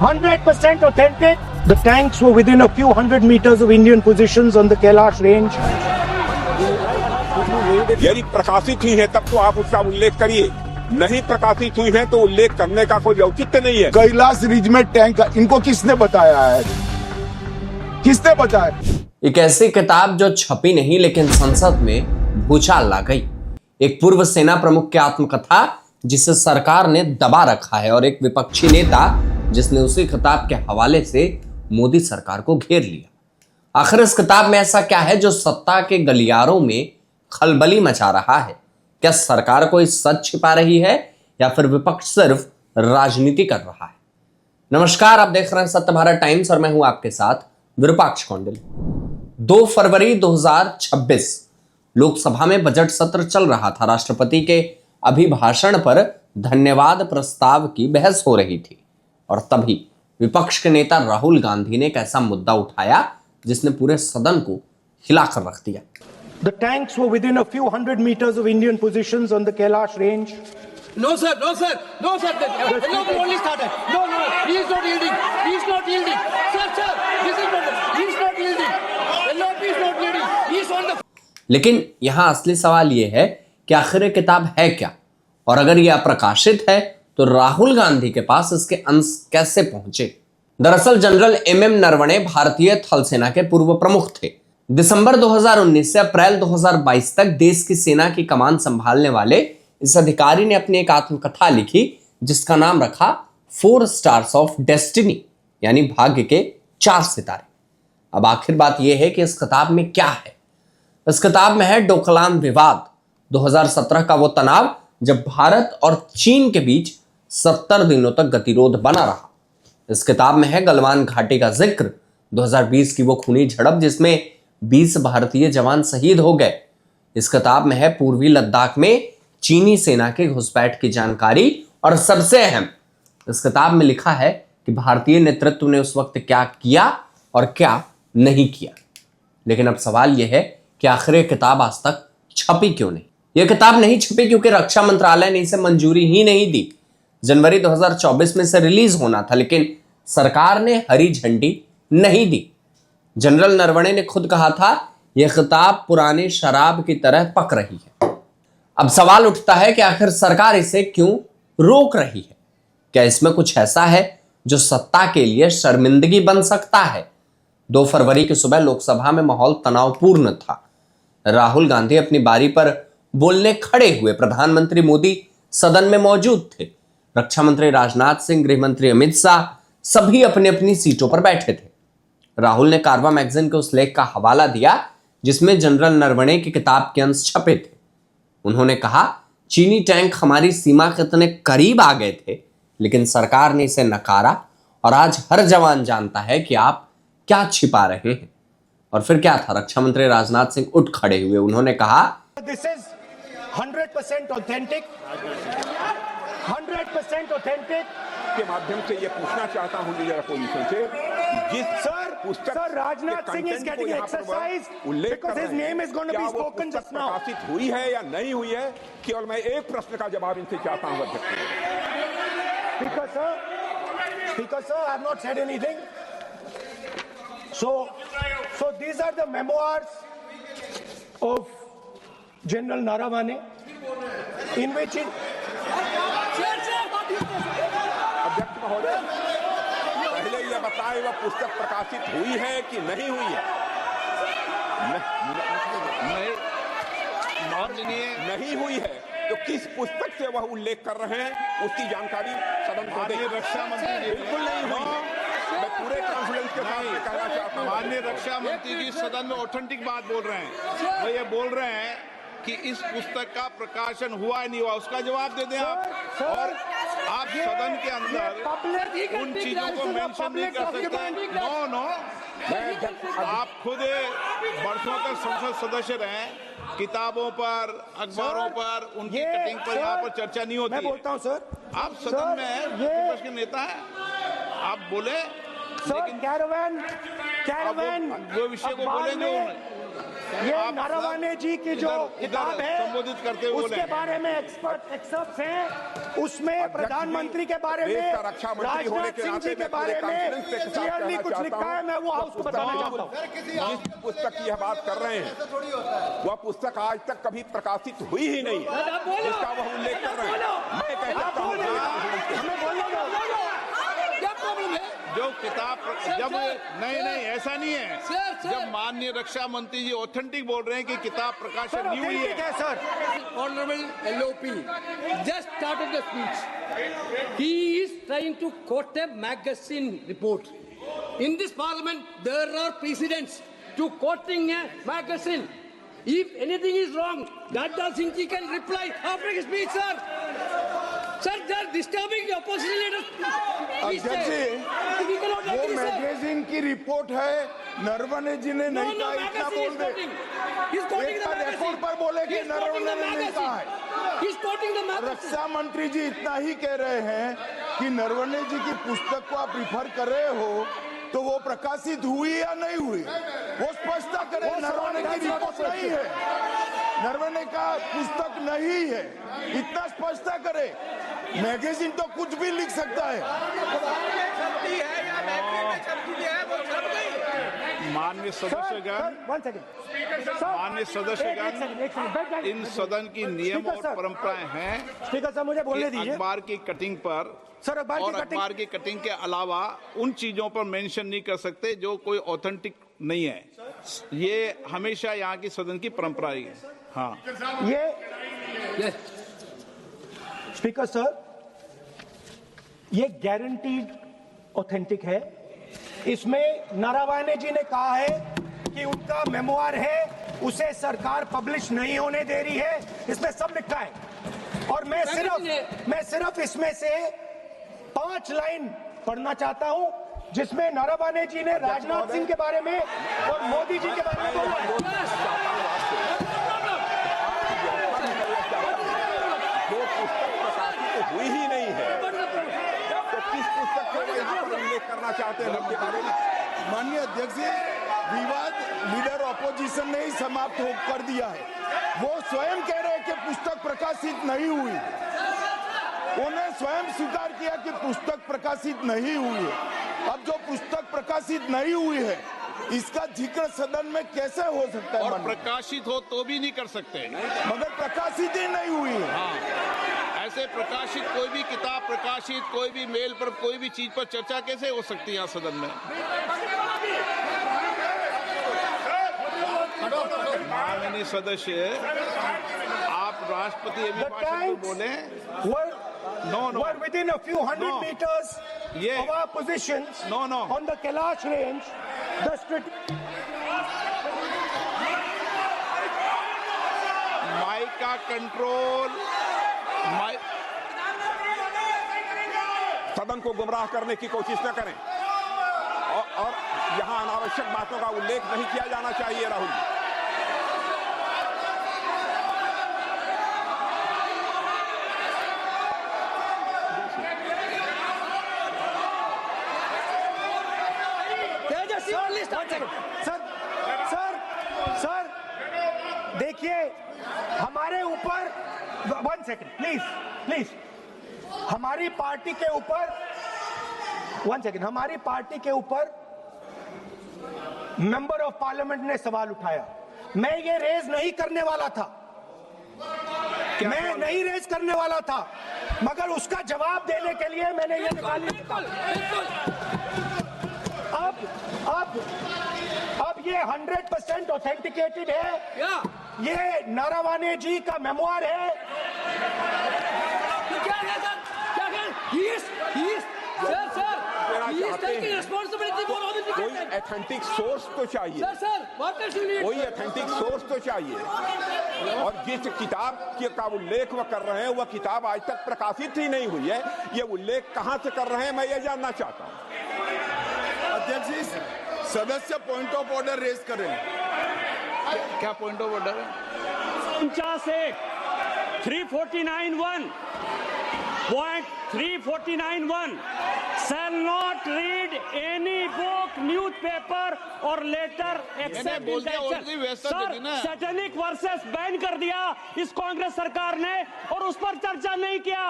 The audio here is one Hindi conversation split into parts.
100% authentic. The tanks were within a few hundred meters of Indian positions on the Kailash range. यदि प्रकाशित हुई है तब तो आप उसका उल्लेख करिए, नहीं प्रकाशित हुई है तो उल्लेख करने का कोई औचित्य नहीं है। कैलाश रिज में टैंक इनको किसने बताया है? किसने बताया? एक ऐसी किताब जो छपी नहीं लेकिन संसद में भूचाल ला गई। एक पूर्व सेना प्रमुख की आत्मकथा जिसे सरकार ने दबा रखा है और एक विपक्षी नेता जिसने उसी किताब के हवाले से मोदी सरकार को घेर लिया। आखिर इस किताब में ऐसा क्या है जो सत्ता के गलियारों में खलबली मचा रहा है? क्या सरकार कोई सच छिपा रही है या फिर विपक्ष सिर्फ राजनीति कर रहा है? नमस्कार, आप देख रहे हैं सत्य भारत टाइम्स और मैं हूं आपके साथ विरूपाक्ष कौंडिल। 2 फरवरी 2026 लोकसभा में बजट सत्र चल रहा था। राष्ट्रपति के अभिभाषण पर धन्यवाद प्रस्ताव की बहस हो रही थी और तभी विपक्ष के नेता राहुल गांधी ने एक ऐसा मुद्दा उठाया जिसने पूरे सदन को हिलाकर रख दिया। The tanks were within a few hundred meters of Indian positions on the Kailash range. No, sir. No, sir. No, sir. No, only started. No. He is not yielding. He is not yielding. Sir. This is not. He is not yielding. He is not yielding. He is on the. लेकिन यहां असली सवाल यह है कि आखिर ये किताब है क्या, और अगर यह अप्रकाशित है तो राहुल गांधी के पास इसके अंश कैसे पहुंचे? दरअसल जनरल MM नरवणे भारतीय थल सेना के पूर्व प्रमुख थे। दिसंबर 2019 से अप्रैल 2022 तक देश की सेना की कमान संभालने वाले इस अधिकारी ने अपनी एक आत्मकथा लिखी जिसका नाम रखा 4 स्टार्स ऑफ डेस्टिनी, यानी भाग्य के 4 सितारे। अब आखिर बात यह है कि इस किताब में क्या है? इस किताब में है डोकलाम विवाद, 2017 का वो तनाव जब भारत और चीन के बीच 70 दिनों तक गतिरोध बना रहा। इस किताब में है गलवान घाटी का जिक्र, 2020 की वो खूनी झड़प जिसमें 20 भारतीय जवान शहीद हो गए। इस किताब में है पूर्वी लद्दाख में चीनी सेना के घुसपैठ की जानकारी और सबसे अहम, इस किताब में लिखा है कि भारतीय नेतृत्व ने उस वक्त क्या किया और क्या नहीं किया। लेकिन अब सवाल यह है कि आखिर यह किताब आज तक छपी क्यों नहीं? यह किताब नहीं छपी क्योंकि रक्षा मंत्रालय ने इसे मंजूरी ही नहीं दी। जनवरी 2024 में से रिलीज होना था लेकिन सरकार ने हरी झंडी नहीं दी। जनरल नरवणे ने खुद कहा था यह किताब पुरानी शराब की तरह पक रही है। अब सवाल उठता है कि आखिर सरकार इसे क्यों रोक रही है? क्या इसमें कुछ ऐसा है जो सत्ता के लिए शर्मिंदगी बन सकता है? 2 फरवरी की सुबह लोकसभा में माहौल तनावपूर्ण था। राहुल गांधी अपनी बारी पर बोलने खड़े हुए, प्रधानमंत्री मोदी सदन में मौजूद थे, रक्षा मंत्री राजनाथ सिंह, गृह मंत्री अमित शाह सभी अपनी अपनी सीटों पर बैठे थे। राहुल ने कारवा मैगजीन के उस लेख का हवाला दिया जिसमें जनरल नरवणे की किताब के अंश छपे थे। उन्होंने कहा, चीनी टैंक हमारी सीमा के इतने करीब आ गए थे लेकिन सरकार ने इसे नकारा और आज हर जवान जानता है कि आप क्या छिपा रहे हैं। और फिर क्या था? रक्षा मंत्री राजनाथ सिंह उठ खड़े हुए। उन्होंने कहा, This is 100% authentic. 100% authentic. के माध्यम से ये पूछना चाहता हूं लीडर अपोजिशन से, जिस Sir, Rajnath Singh is getting exercise because his name is going to be spoken just now. प्रकाशित हुई है या नहीं हुई है, केवल मैं एक प्रश्न का जवाब इनसे चाहता हूं अध्यक्ष। Because sir, I have not said anything. So these are the memoirs of General Naravane, in which अध्यक्ष महोदय, पहले यह बताएं वह पुस्तक प्रकाशित हुई है कि नहीं हुई है? नहीं हुई है तो किस पुस्तक से वह उल्लेख कर रहे हैं उसकी जानकारी सदन को दें। रक्षा मंत्री बिल्कुल नहीं हुई। मैं पूरे कॉन्फिडेंस के साथ कहना चाहता हूं, माननीय रक्षा मंत्री जी सदन में ऑथेंटिक बात बोल रहे हैं। वो ये बोल रहे हैं कि इस पुस्तक का प्रकाशन हुआ है नहीं हुआ, उसका जवाब दे दें आप। और आप सदन के अंदर उन चीजों को मेंशन नहीं कर सकते। नो आप खुद वर्षों तक संसद सदस्य रहे, किताबों पर, अखबारों पर, उनकी कटिंग पर यहाँ पर चर्चा नहीं होती। मैं बोलता हूँ सर, आप सदन में विपक्ष के नेता हैं, आप बोले, लेकिन कैरावैन वो विषय को बोलेंगे। ये नारावाने जी की जो किताब है संबोधित करते हुए उसके बारे में एक्सपर्ट एक्सर्प्ट्स हैं। उसमें प्रधानमंत्री के बारे में, रक्षा मंत्री होने राजनाथ के सिंह नाते जी के बारे में क्लियरली कुछ लिखा है, मैं वो हाउस को बताना चाहता हूँ। जिस पुस्तक की यह बात कर रहे हैं वह पुस्तक आज तक कभी प्रकाशित हुई ही नहीं है, जिसका वह उल्लेख कर रहे हैं। मैं कह सकता हूँ हमें बोलने दो। क्या प्रॉब्लम है? जो किताब जब नहीं ऐसा नहीं है। सर। जब माननीय रक्षा मंत्री जी ऑथेंटिक बोल रहे हैं कि किताब प्रकाशन नहीं हुई है। Sir, Honorable LOP just started the speech. He is trying to quote a magazine report. In this parliament, there are precedents to quoting a magazine. If anything is wrong, Radha Singh ji can reply after his speech, sir. Sir, they are disturbing the opposition leaders. अध्यक्ष जी, We cannot वो agree, sir. मैगजीन की रिपोर्ट है, नरवणे जी ने नहीं No, कहा, इतना magazine बोल is they. quoting. He's quoting the एक magazine. रिपोर्ट पर बोले कि He's quoting the नरवणे ने नहीं कहा है। magazine. He's quoting the magazine. रक्षा मंत्री जी इतना ही कह रहे हैं कि नरवणे जी की पुस्तक को आप रिफर कर रहे हो तो वो प्रकाशित हुई या नहीं हुई, वो स्पष्टता करें। नरवणे की रिपोर्ट नहीं है, नरवणे का पुस्तक नहीं है, इतना स्पष्टता करे। मैगजीन तो कुछ भी लिख सकता है। माननीय सदस्यगण, वन सेकंड, माननीय सदस्यगण, इन सदन की नियम और परंपराएं हैं स्पीकर साहब मुझे बोलने कि दीजिए। अखबार की कटिंग पर सर, अखबार और की कटिंग, अखबार की कटिंग के अलावा उन चीजों पर मेंशन नहीं कर सकते जो कोई ऑथेंटिक नहीं है। ये हमेशा यहाँ की सदन की परंपरा ही है। हाँ, ये स्पीकर सर, ये गारंटीड ऑथेंटिक है। इसमें नारावाने जी ने कहा है कि उनका मेमोआर है, उसे सरकार पब्लिश नहीं होने दे रही है, इसमें सब लिखा है। और मैं सिर्फ इसमें से 5 लाइन पढ़ना चाहता हूं जिसमें नारावाने जी ने राजनाथ सिंह के बारे में और मोदी जी के बारे में बोला है। जो पुस्तक प्रकाशित हुई ही नहीं है तो किस पुस्तक को वो यहाँ पर उल्लेख करना चाहते हैं उनके बारे में? माननीय अध्यक्ष जी, विवाद लीडर ऑपोजिशन ने ही समाप्त कर दिया है। वो स्वयं कह रहे हैं कि पुस्तक प्रकाशित नहीं हुई, उन्हें स्वयं स्वीकार किया कि पुस्तक प्रकाशित नहीं हुई है। अब जो पुस्तक प्रकाशित नहीं हुई है इसका जिक्र सदन में कैसे हो सकता है? और प्रकाशित हो तो भी नहीं कर सकते, मगर प्रकाशित ही नहीं हुई है। हाँ, ऐसे प्रकाशित कोई भी किताब प्रकाशित, कोई भी मेल पर, कोई भी चीज पर चर्चा कैसे हो सकती है यहाँ सदन में? माननीय सदस्य, आप राष्ट्रपति अभिभाषण में बोले। were within a few hundred meters of our positions on the Kailash range. Mic का कंट्रोल, सदन को गुमराह करने की कोशिश न करें और यहाँ अनावश्यक बातों का उल्लेख नहीं किया जाना चाहिए। राहुल, सर देखिए, हमारे ऊपर 1 सेकंड प्लीज, हमारी पार्टी के ऊपर 1 सेकंड, हमारी पार्टी के ऊपर मेंबर ऑफ पार्लियामेंट ने सवाल उठाया। मैं ये रेज नहीं करने वाला था, मैं नहीं रेज करने वाला था, मगर उसका जवाब देने के लिए मैंने ये निकाली। अब ये 100% ऑथेंटिकेटेड है। ये नारावाने जी का मेमोआर है। क्या है सर? क्या है? He is taking responsibility for all the कोई tickets. ऑथेंटिक सोर्स तो चाहिए, Sir, what else you need? कोई ऑथेंटिक सोर्स तो चाहिए। और जिस किताब का उल्लेख वह कर रहे हैं वह किताब आज तक प्रकाशित ही नहीं हुई है। ये उल्लेख कहां से कर रहे हैं मैं ये जानना चाहता हूं। अध्यक्ष जी, सदस्य पॉइंट ऑफ ऑर्डर रेज करें। क्या पॉइंट ऑफ ऑर्डर है? 349(1) point 349(1) shall not read any book, newspaper or letter except बोल in दिया, tension. ordinary व्यवस्था दे दी ना। सैटेनिक वर्सेस बैन कर दिया इस कांग्रेस सरकार ने और उस पर चर्चा नहीं किया।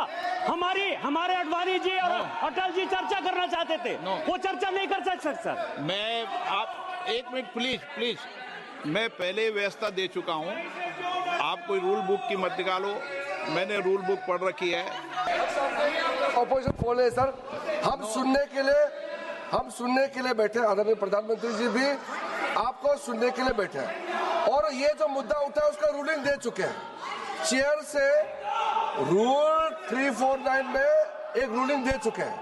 हमारे अडवाणी जी और अटल जी चर्चा करना चाहते थे, वो चर्चा नहीं कर सकते सर। मैं आप एक मिनट प्लीज मैं पहले ही व्यवस्था दे चुका हूं। आप कोई रूल बुक की मत निकालो, मैंने रूल बुक पढ़ रखी है। ऑपोजिशन बोल रहे सर, हम सुनने के लिए बैठे, आदरणीय प्रधानमंत्री जी भी आपको सुनने के लिए बैठे हैं और ये जो मुद्दा उठा है उसका रूलिंग दे चुके हैं। चेयर से रूल 349 में एक रूलिंग दे चुके हैं।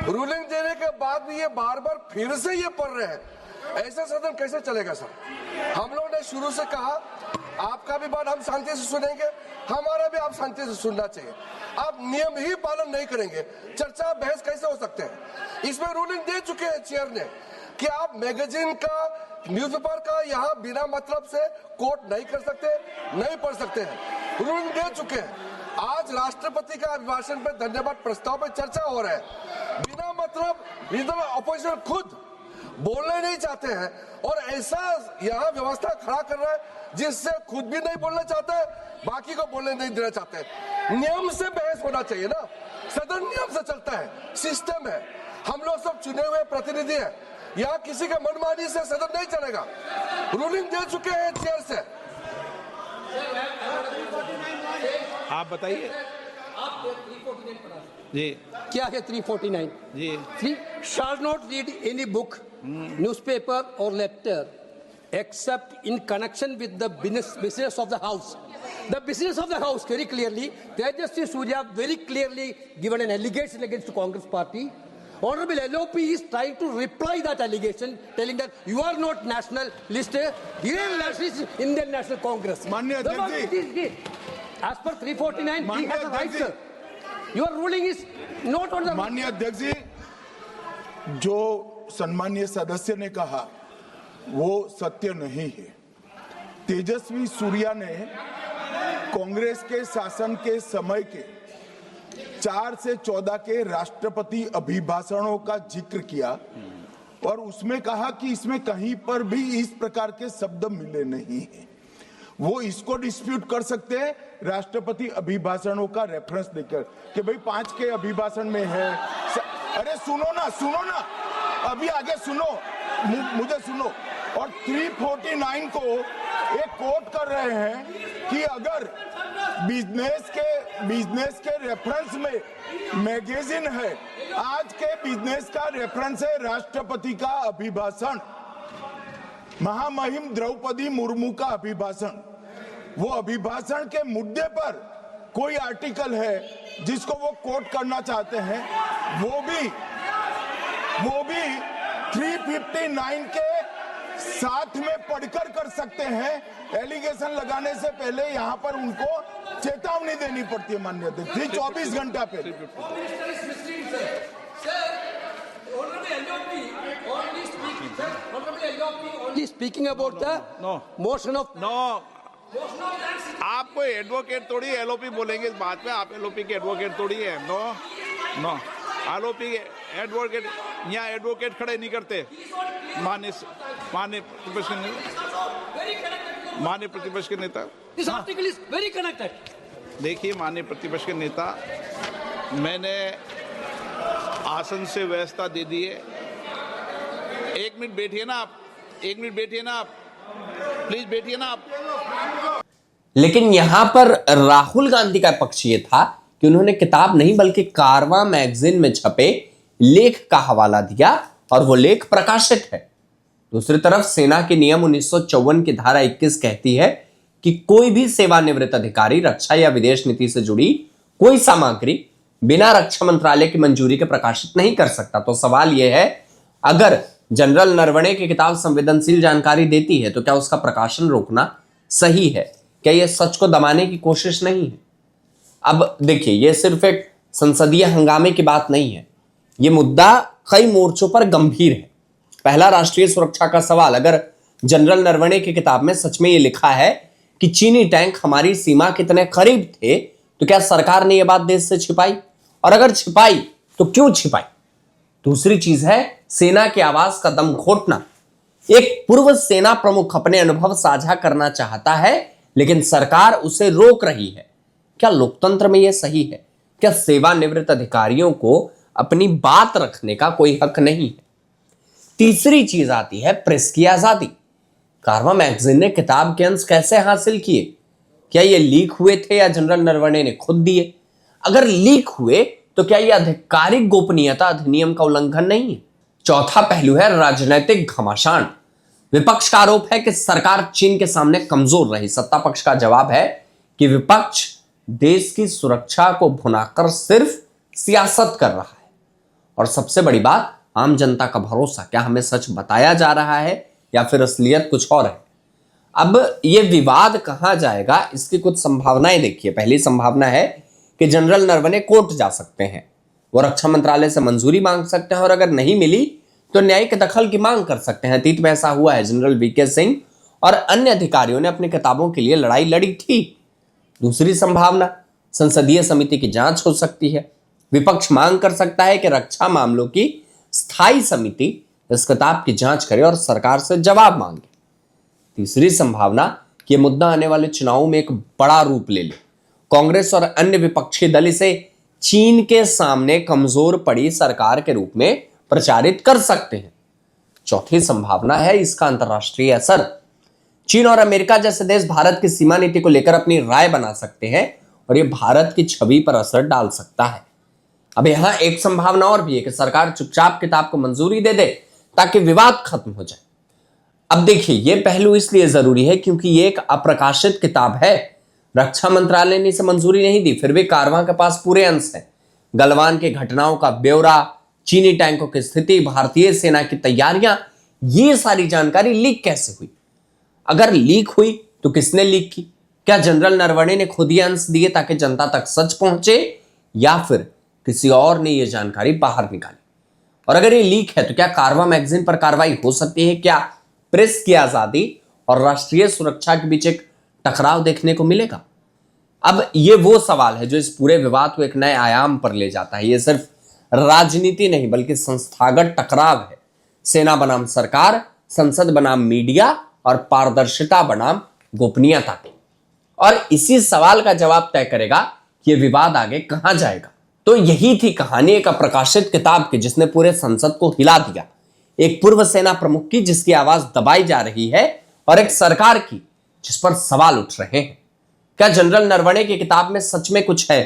रूलिंग देने के बाद भी ये बार बार फिर से ये पढ़ रहे हैं, ऐसा सदन कैसे चलेगा सर? हम लोगों ने शुरू से कहा आपका भी बात हम शांति से सुनेंगे, हमारा भी आप शांति से सुनना चाहिए। आप नियम ही पालन नहीं करेंगे, चर्चा बहस कैसे हो सकते हैं? इसमें रूलिंग दे चुके हैं चेयर ने कि आप मैगजीन का, न्यूज़पेपर का यहाँ बिना मतलब से कोट नहीं कर सकते, नहीं पढ़ सकते हैं। रूलिंग दे चुके हैं। आज राष्ट्रपति का अभिभाषण पर धन्यवाद प्रस्ताव पर चर्चा हो रहा है। बिना मतलब लीडर अपोजिशन खुद बोलने नहीं चाहते हैं और ऐसा यहाँ व्यवस्था खड़ा कर रहा है जिससे खुद भी नहीं बोलना चाहता है, बाकी को बोलने नहीं देना चाहते हैं। नियम से बहस होना चाहिए ना, सदन नियम से चलता है, सिस्टम है। हम लोग सब चुने हुए प्रतिनिधि हैं, यहाँ किसी के मनमानी से सदन नहीं चलेगा। रूलिंग दे चुके हैं चेयर से। आप बताइए जी, क्या है 349? जी Shall not read any book, newspaper or letter except in connection with the business of the house. The business of the house, very clearly, Tejaswi Surya very clearly given an allegation against the Congress party. Honorable LOP is trying to reply that allegation, telling that you are not nationalist, Indian nationalist, Indian National Congress. माननीय अध्यक्ष जी, As per 349, he has a right, sir. Your ruling is not on the... माननीय अध्यक्ष जी, जो सम्मानीय सदस्य ने कहा वो सत्य नहीं है। तेजस्वी सूर्या ने कांग्रेस के शासन के समय के 4 से 14 के राष्ट्रपति अभिभाषणों का जिक्र किया और उसमें कहा कि इसमें कहीं पर भी इस प्रकार के शब्द मिले नहीं हैं। वो इसको डिस्प्यूट कर सकते हैं राष्ट्रपति अभिभाषणों का रेफरेंस देकर कि भाई 5 के अभिभाषण में है। अरे सुनो ना, अभी आगे सुनो, मुझे सुनो। और 349 को एक कोट कर रहे हैं कि अगर बिजनेस के रेफरेंस में मैगजीन है, आज के बिजनेस का रेफरेंस है राष्ट्रपति का अभिभाषण, महामहिम द्रौपदी मुर्मू का अभिभाषण। वो अभिभाषण के मुद्दे पर कोई आर्टिकल है जिसको वो कोट करना चाहते हैं, वो भी 359 के साथ में पढ़कर कर सकते हैं। एलिगेशन लगाने से पहले यहाँ पर उनको चेतावनी देनी पड़ती है माननीय अध्यक्ष, 24 घंटा पे। Speaking about the motion of... no, आप कोई एडवोकेट थोड़ी एलओपी बोलेंगे इस बात में, आप एलओपी के एडवोकेट थोड़ी है। नो एलओपी के एडवोकेट, यहाँ एडवोकेट खड़े नहीं करते। माननीय प्रतिपक्ष के नेता, This article is very connected. देखिए माननीय प्रतिपक्ष के नेता, मैंने आसन से व्यवस्था दे दी है। एक मिनट बैठिए ना आप, प्लीज बैठिए ना आप। लेकिन यहां पर राहुल गांधी का पक्ष ये था कि उन्होंने किताब नहीं बल्कि कारवां मैगजीन में छपे लेख का हवाला दिया और वो लेख प्रकाशित है। दूसरी तरफ सेना के नियम 1954 की धारा 21 कहती है कि कोई भी सेवानिवृत्त अधिकारी रक्षा या विदेश नीति से जुड़ी कोई सामग्री बिना रक्षा मंत्रालय की मंजूरी के प्रकाशित नहीं कर सकता। तो सवाल यह है, अगर जनरल नरवणे की किताब संवेदनशील जानकारी देती है तो क्या उसका प्रकाशन रोकना सही है? क्या यह सच को दबाने की कोशिश नहीं है? अब देखिए, यह सिर्फ एक संसदीय हंगामे की बात नहीं है, यह मुद्दा कई मोर्चों पर गंभीर है। पहला, राष्ट्रीय सुरक्षा का सवाल। अगर जनरल नरवणे की किताब में सच में यह लिखा है कि चीनी टैंक हमारी सीमा कितने करीब थे, तो क्या सरकार ने यह बात देश से छिपाई? और अगर छिपाई तो क्यों छिपाई? दूसरी चीज है सेना की आवाज का दम घोटना। एक पूर्व सेना प्रमुख अपने अनुभव साझा करना चाहता है, लेकिन सरकार उसे रोक रही है। क्या लोकतंत्र में यह सही है? क्या सेवानिवृत्त अधिकारियों को अपनी बात रखने का कोई हक नहीं है? तीसरी चीज आती है प्रेस की आजादी। कारवां मैगजीन ने किताब के अंश कैसे हासिल किए? क्या ये लीक हुए थे या जनरल नरवणे ने खुद दिए? अगर लीक हुए तो क्या यह आधिकारिक गोपनीयता अधिनियम का उल्लंघन नहीं है? चौथा पहलू है राजनीतिक घमासान। विपक्ष का आरोप है कि सरकार चीन के सामने कमजोर रही। सत्ता पक्ष का जवाब है कि विपक्ष देश की सुरक्षा को भुनाकर सिर्फ सियासत कर रहा है। और सबसे बड़ी बात, आम जनता का भरोसा। क्या हमें सच बताया जा रहा है या फिर असलियत कुछ और है? अब यह विवाद कहां जाएगा, इसकी कुछ संभावनाएं देखिए। पहली संभावना है कि जनरल नरवणे कोर्ट जा सकते हैं। वो रक्षा मंत्रालय से मंजूरी मांग सकते हैं और अगर नहीं मिली तो न्यायिक दखल की मांग कर सकते हैं। अतीत में ऐसा हुआ है। जनरल वीके सिंह और अन्य अधिकारियों ने अपनी किताबों के लिए लड़ाई लड़ी थी। दूसरी संभावना, संसदीय समिति की जांच हो सकती है। विपक्ष मांग कर सकता है कि रक्षा मामलों की स्थायी समिति इस किताब की जांच करे और सरकार से जवाब मांगे। तीसरी संभावना कि यह मुद्दा आने वाले चुनावों में एक बड़ा रूप ले ले। कांग्रेस और अन्य विपक्षी दल इसे चीन के सामने कमजोर पड़ी सरकार के रूप में प्रचारित कर सकते हैं। चौथी संभावना है इसका अंतर्राष्ट्रीय असर। चीन और अमेरिका जैसे देश भारत की सीमा नीति को लेकर अपनी राय बना सकते हैं और यह भारत की छवि पर असर डाल सकता है। अब यहां एक संभावना और भी है कि सरकार चुपचाप किताब को मंजूरी दे दे ताकि विवाद खत्म हो जाए। अब देखिए, यह पहलू इसलिए जरूरी है क्योंकि यह एक अप्रकाशित किताब है। रक्षा मंत्रालय ने इसे मंजूरी नहीं दी, फिर भी कारवां के पास पूरे अंश हैं। गलवान की घटनाओं का ब्यौरा, चीनी टैंकों की स्थिति, भारतीय सेना की तैयारियां, ये सारी जानकारी लीक कैसे हुई? अगर लीक हुई तो किसने लीक की? क्या जनरल नरवणे ने खुद ये अंश दिए ताकि जनता तक सच पहुंचे, या फिर किसी और ने यह जानकारी बाहर निकाली? और अगर ये लीक है तो क्या कारवां मैगजीन पर कार्रवाई हो सकती है? क्या प्रेस की आजादी और राष्ट्रीय सुरक्षा के बीच एक टकराव देखने को मिलेगा? अब ये वो सवाल है जो इस पूरे विवाद को एक नए आयाम पर ले जाता है। ये सिर्फ राजनीति नहीं बल्कि संस्थागत टकराव है। सेना बनाम सरकार, संसद बनाम मीडिया और पारदर्शिता बनाम गोपनीयता की। और इसी सवाल का जवाब तय करेगा कि यह विवाद आगे कहां जाएगा। तो यही थी कहानी एक अप्रकाशित किताब की जिसने पूरे संसद को हिला दिया। एक पूर्व सेना प्रमुख की जिसकी आवाज दबाई जा रही है और एक सरकार की जिस पर सवाल उठ रहे हैं। क्या जनरल नरवणे की किताब में सच में कुछ है?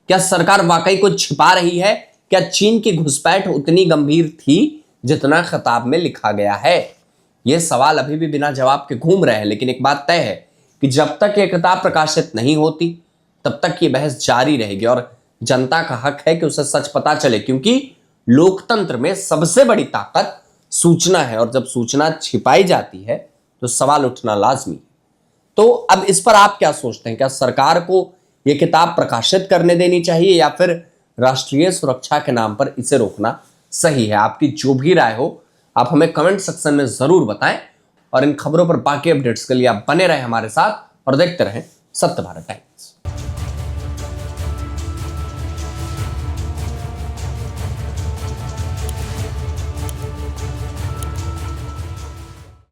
क्या सरकार वाकई कुछ छिपा रही है? क्या चीन की घुसपैठ उतनी गंभीर थी जितना खिताब में लिखा गया है? यह सवाल अभी भी बिना जवाब के घूम रहे हैं, लेकिन एक बात तय है कि जब तक यह किताब प्रकाशित नहीं होती तब तक ये बहस जारी रहेगी और जनता का हक है कि उसे सच पता चले, क्योंकि लोकतंत्र में सबसे बड़ी ताकत सूचना है और जब सूचना छिपाई जाती है तो सवाल उठना लाजमी। तो अब इस पर आप क्या सोचते हैं? क्या सरकार को यह किताब प्रकाशित करने देनी चाहिए या फिर राष्ट्रीय सुरक्षा के नाम पर इसे रोकना सही है? आपकी जो भी राय हो आप हमें कमेंट सेक्शन में जरूर बताएं और इन खबरों पर बाकी अपडेट्स के लिए आप बने रहें हमारे साथ और देखते रहें सत्य भारत टाइम्स।